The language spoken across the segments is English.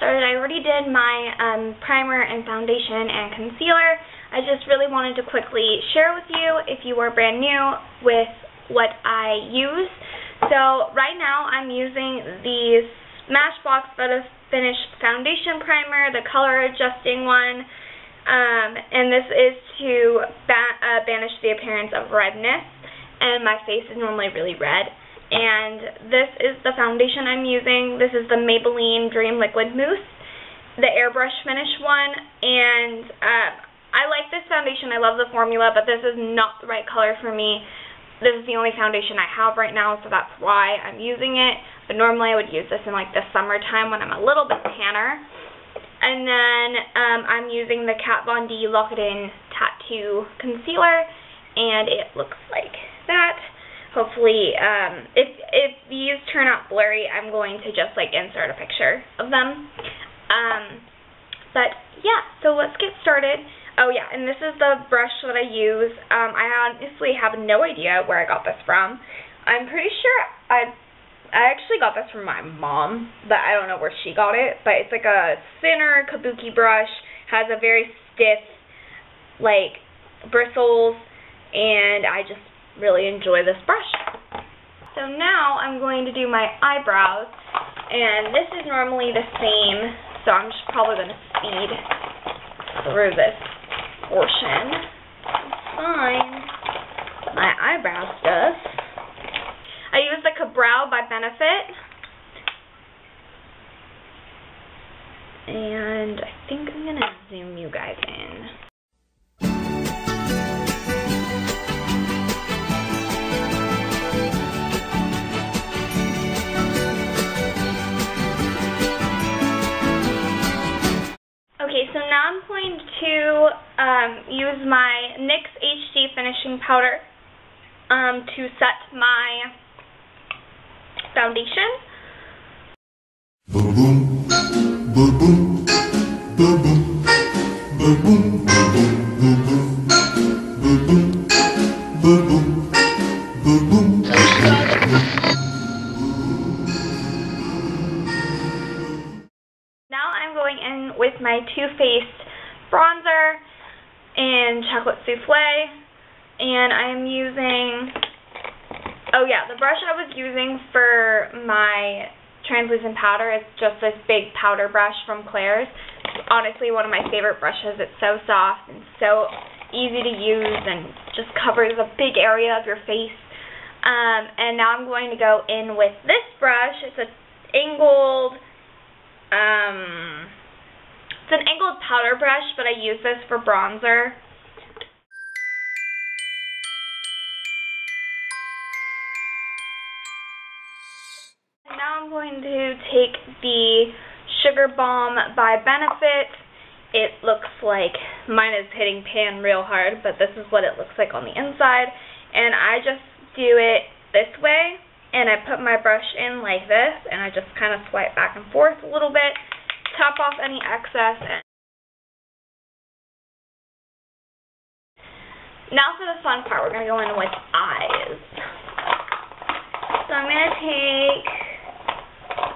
started, I already did my primer and foundation and concealer. I just really wanted to quickly share with you, if you are brand new, with what I use. So right now I'm using the Smashbox Photo Finish Foundation Primer, the color adjusting one, and this is to banish the appearance of redness, and my face is normally really red. And this is the foundation I'm using. This is the Maybelline Dream Liquid Mousse, the airbrush finish one, and I like this foundation. I love the formula, but this is not the right color for me. This is the only foundation I have right now, so that's why I'm using it. But normally I would use this in like the summertime when I'm a little bit tanner. And then I'm using the Kat Von D Lock It In Tattoo Concealer, and it looks like that. Hopefully, if these turn out blurry, I'm going to just like insert a picture of them. But yeah, so let's get started. Oh yeah, and this is the brush that I use. I honestly have no idea where I got this from. I'm pretty sure I actually got this from my mom, but I don't know where she got it. But it's like a thinner kabuki brush, has a very stiff like bristles, and I just really enjoy this brush. So now I'm going to do my eyebrows, and this is normally the same, so I'm just probably going to speed through this portion and find my eyebrow stuff. I use the Ka-Brow by Benefit, and I think I'm going to zoom you guys in. Okay, so now I'm going to use my NYX HD Finishing Powder to set my foundation. Boom, boom, boom, boom, boom, boom, boom, boom, boom, boom. Now I'm going in with my Too Faced bronzer in Chocolate Souffle, and I'm using, oh yeah, the brush I was using for my translucent powder is just this big powder brush from Claire's. It's honestly one of my favorite brushes. It's so soft and so easy to use and just covers a big area of your face. And now I'm going to go in with this brush. It's an angled powder brush, but I use this for bronzer. Now I'm going to take the Sugar Balm by Benefit. It looks like, mine is hitting pan real hard, but this is what it looks like on the inside. And I just do it this way, and I put my brush in like this, and I just kind of swipe back and forth a little bit, top off any excess. Now for the fun part, we're going to go in with eyes. So I'm going to take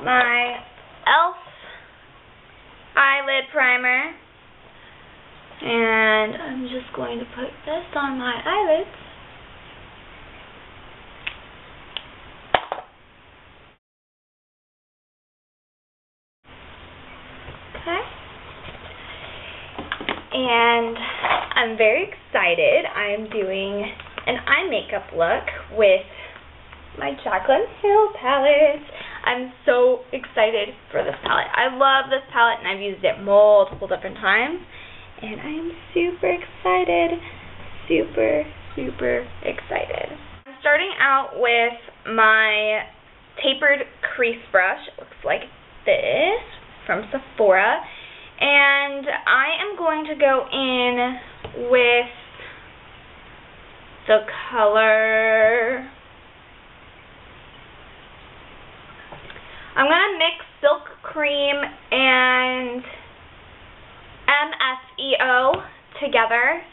my e.l.f. eyelid primer, and I'm just going to put this on my eyelids. Okay. And I'm very excited. I am doing an eye makeup look with my Jaclyn Hill palette. I'm so excited for this palette. I love this palette, and I've used it multiple different times, and I'm super excited. Super, super excited. I'm starting out with my tapered crease brush. It looks like this from Sephora, and I am going to go in with the color, I'm going to mix Silk Cream and MSEO together.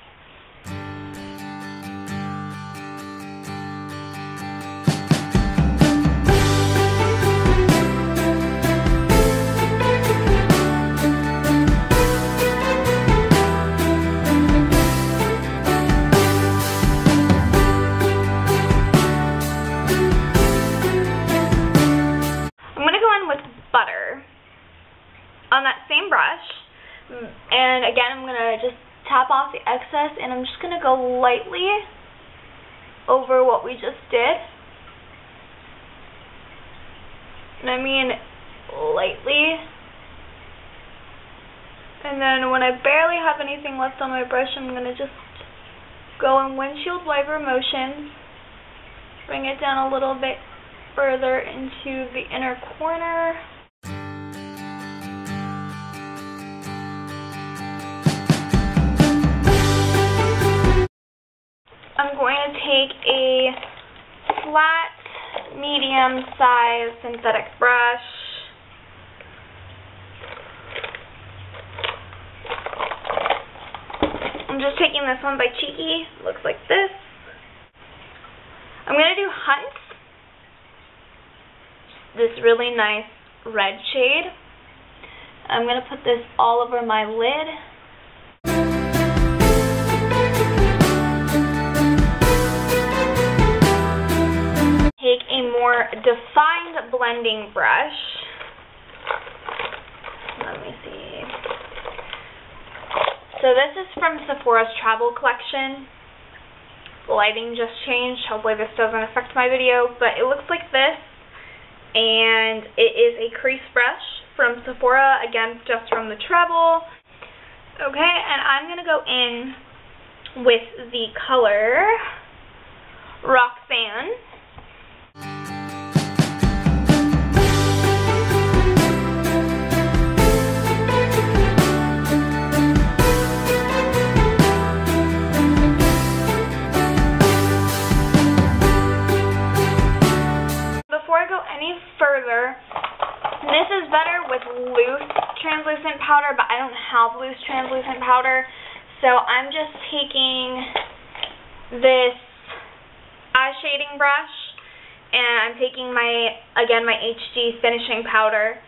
excess, and I'm just going to go lightly over what we just did. And I mean lightly. And then when I barely have anything left on my brush, I'm going to just go in windshield wiper motion, bring it down a little bit further into the inner corner. I'm going to take a flat, medium-sized synthetic brush. I'm just taking this one by Cheeky. It looks like this. I'm going to do Hunt. This really nice red shade. I'm going to put this all over my lid. Take a more defined blending brush. Let me see. So this is from Sephora's Travel Collection. The lighting just changed. Hopefully this doesn't affect my video, but it looks like this. And it is a crease brush from Sephora, again, just from the Travel. Okay, and I'm going to go in with the color Roxanne. Further, this is better with loose translucent powder, but I don't have loose translucent powder, so I'm just taking this eye shading brush, and I'm taking my HD finishing powder,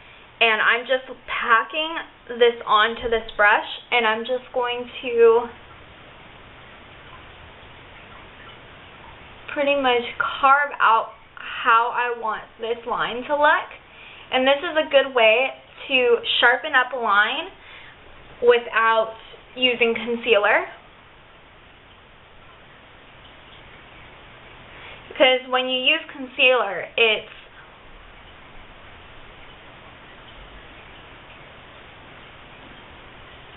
and I'm just packing this onto this brush, and I'm just going to pretty much carve out how I want this line to look. And this is a good way to sharpen up a line without using concealer. Because when you use concealer, it's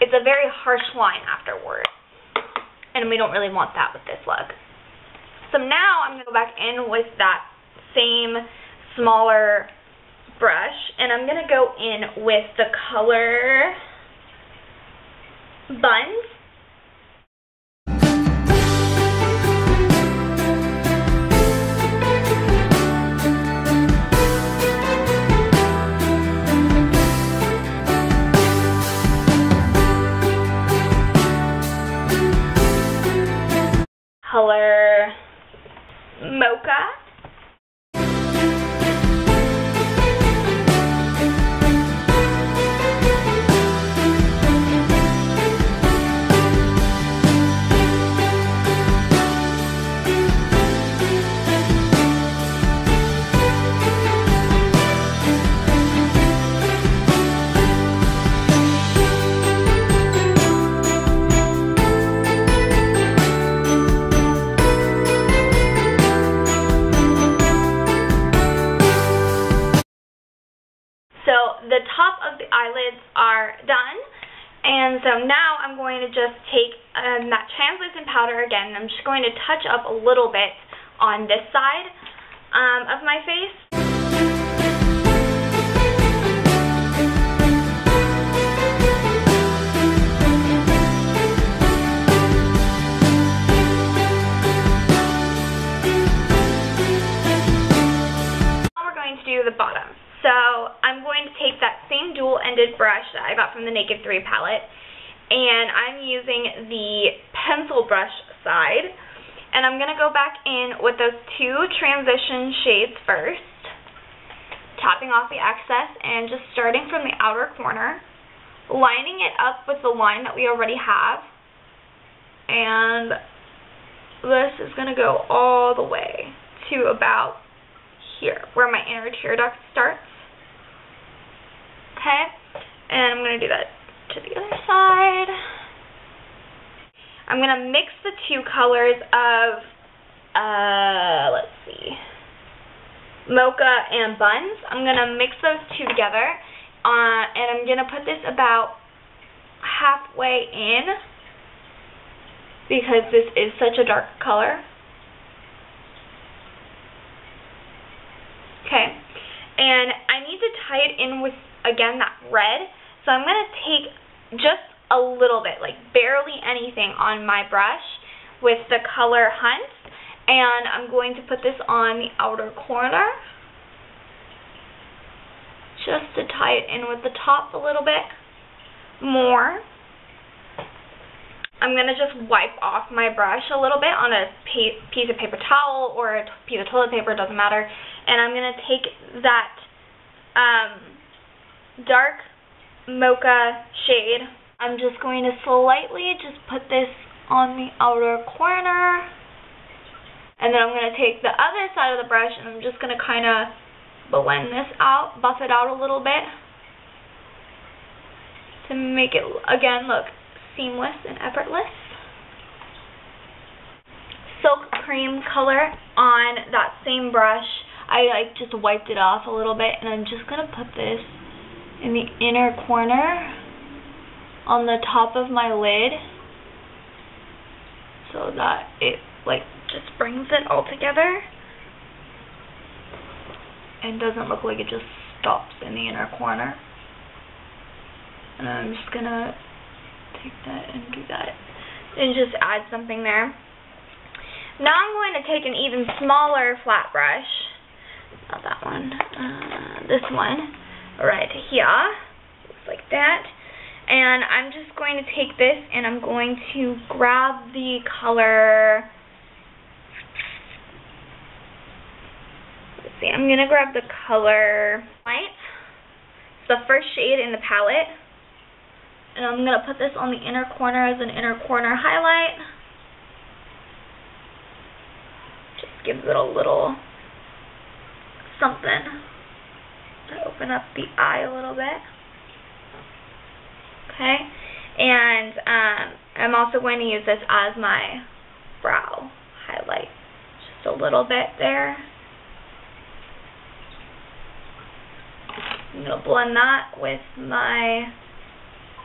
a very harsh line afterward. And we don't really want that with this look. So now I'm going to go back in with that same smaller brush, and I'm going to go in with the color Buns. Color Mocha. So the top of the eyelids are done, and so now I'm going to just take that translucent powder again. I'm just going to touch up a little bit on this side of my face. Now we're going to do the bottom. So I'm going to take that same dual-ended brush that I got from the Naked 3 palette, and I'm using the pencil brush side, and I'm going to go back in with those two transition shades first, tapping off the excess and just starting from the outer corner, lining it up with the line that we already have, and this is going to go all the way to about here, where my inner tear duct starts. Okay, and I'm going to do that to the other side. I'm going to mix the two colors of, let's see, Mocha and Buns. I'm going to mix those two together, and I'm going to put this about halfway in because this is such a dark color. Okay, and I need to tie it in with, again, that red, so I'm going to take just a little bit, like barely anything on my brush with the color Hunt, and I'm going to put this on the outer corner just to tie it in with the top a little bit more. I'm going to just wipe off my brush a little bit on a piece of paper towel or a piece of toilet paper, doesn't matter, and I'm going to take that dark mocha shade. I'm just going to slightly just put this on the outer corner, and then I'm going to take the other side of the brush and I'm just going to kind of blend this out, buff it out a little bit to make it, again, look seamless and effortless. Silk cream color on that same brush. I just wiped it off a little bit, and I'm just going to put this in the inner corner on the top of my lid so that it just brings it all together and doesn't look like it just stops in the inner corner. And I'm just going to take that and do that and just add something there. Now I'm going to take an even smaller flat brush, not that one, this one, right here, looks like that, and I'm just going to take this and I'm going to grab the color, let's see, I'm going to grab the color Light. It's the first shade in the palette, and I'm going to put this on the inner corner as an inner corner highlight. Just gives it a little something to open up the eye a little bit. Okay, and I'm also going to use this as my brow highlight, just a little bit there. I'm going to blend that with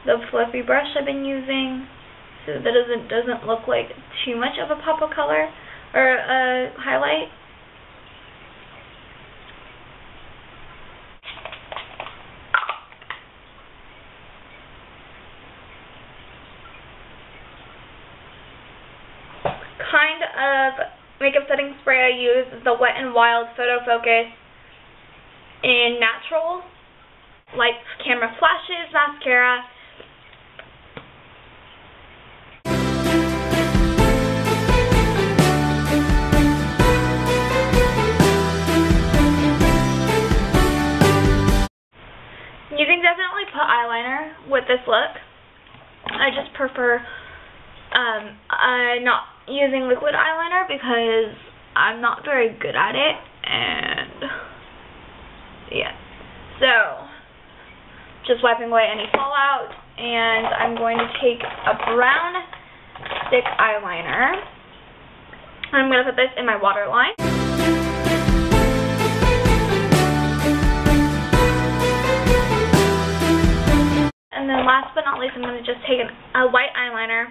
the fluffy brush I've been using so that it doesn't look like too much of a pop of color or a highlight. Kind of makeup setting spray I use is the Wet n Wild Photo Focus in Natural Light Camera Flashes Mascara. You can definitely put eyeliner with this look. I just prefer not using liquid eyeliner because I'm not very good at it, and yeah, so just wiping away any fallout, and I'm going to take a brown stick eyeliner. I'm going to put this in my waterline. And then last but not least, I'm going to just take a white eyeliner,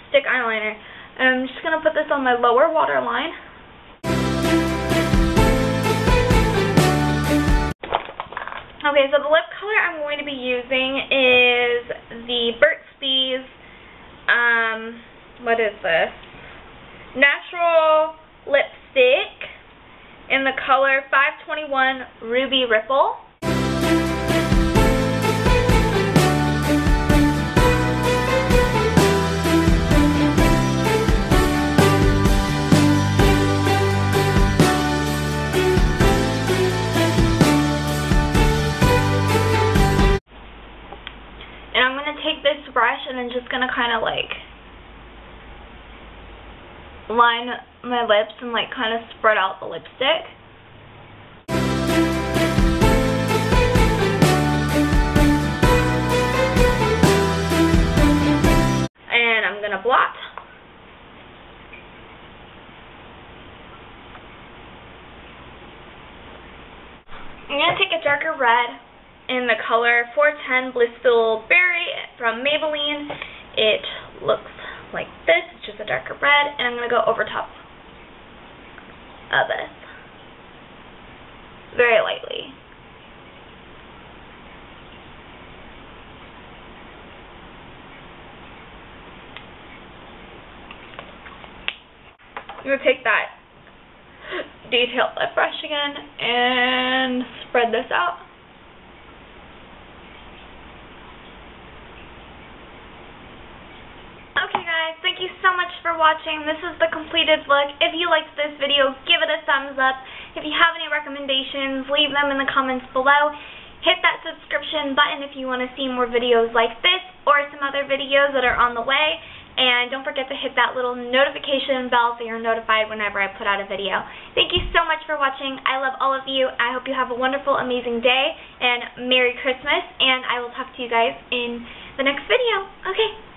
stick eyeliner, and I'm just going to put this on my lower waterline. Okay, so the lip color I'm going to be using is the Burt's Bees, what is this? Natural Lipstick in the color 521 Ruby Ripple. Brush, and I'm just gonna kind of like line my lips and like kind of spread out the lipstick. And I'm gonna blot. I'm going to take a darker red in the color 410 Blissful Berry from Maybelline. It looks like this. It's just a darker red, and I'm going to go over top of this very lightly. I'm going to take that detailed lip brush again and spread this out. Okay guys, thank you so much for watching. This is the completed look. If you liked this video, give it a thumbs up. If you have any recommendations, leave them in the comments below. Hit that subscription button if you want to see more videos like this or some other videos that are on the way. And don't forget to hit that little notification bell so you're notified whenever I put out a video. Thank you so much for watching. I love all of you. I hope you have a wonderful, amazing day, and Merry Christmas. And I will talk to you guys in the next video. Okay.